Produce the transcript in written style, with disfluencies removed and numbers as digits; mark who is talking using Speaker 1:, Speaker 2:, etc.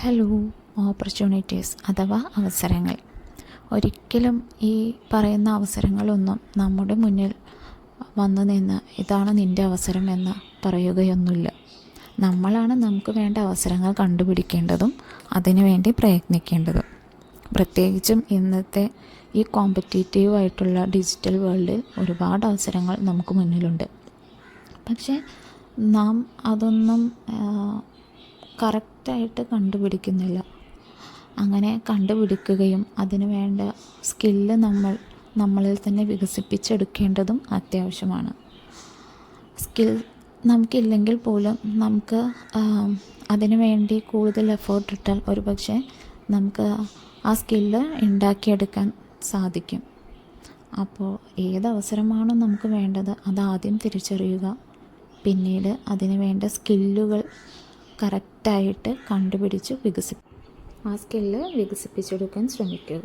Speaker 1: Hello. Opportunities അഥവാ അവസരങ്ങൾ. ഒരിക്കലും ഈ പറയുന്ന അവസരങ്ങളൊന്നും നമ്മുടെ മുന്നിൽ വന്നു നിന്ന് ഇതാണ് നിൻ്റെ അവസരം എന്ന് പറയുകയൊന്നുമില്ല. നമ്മളാണ് നമുക്ക് വേണ്ട അവസരങ്ങൾ കണ്ടുപിടിക്കേണ്ടതും അതിനു വേണ്ടി പ്രയത്നിക്കേണ്ടതും. പ്രത്യേകിച്ചും ഇന്നത്തെ ഈ കോമ്പറ്റീറ്റീവായിട്ടുള്ള ഡിജിറ്റൽ വേൾഡിൽ ഒരുപാട് അവസരങ്ങൾ നമുക്ക് മുന്നിലുണ്ട്. പക്ഷേ നാം അതൊന്നും കറക്റ്റായിട്ട് കണ്ടുപിടിക്കുന്നില്ല. അങ്ങനെ കണ്ടുപിടിക്കുകയും അതിന് വേണ്ട സ്കില്ല് നമ്മളിൽ തന്നെ വികസിപ്പിച്ചെടുക്കേണ്ടതും അത്യാവശ്യമാണ്. സ്കിൽ നമുക്കില്ലെങ്കിൽ പോലും നമുക്ക് അതിനു വേണ്ടി കൂടുതൽ എഫേർട്ട് ഇട്ടാൽ ഒരുപക്ഷെ നമുക്ക് ആ സ്കില്ല് ഉണ്ടാക്കിയെടുക്കാൻ സാധിക്കും. അപ്പോൾ ഏതവസരമാണോ നമുക്ക് വേണ്ടത് അതാദ്യം തിരിച്ചറിയുക. പിന്നീട് അതിന് വേണ്ട സ്കില്ലുകൾ കറക്റ്റായിട്ട് കണ്ടുപിടിച്ച് ആ സ്കില്ല് വികസിപ്പിച്ചെടുക്കാൻ ശ്രമിക്കുക.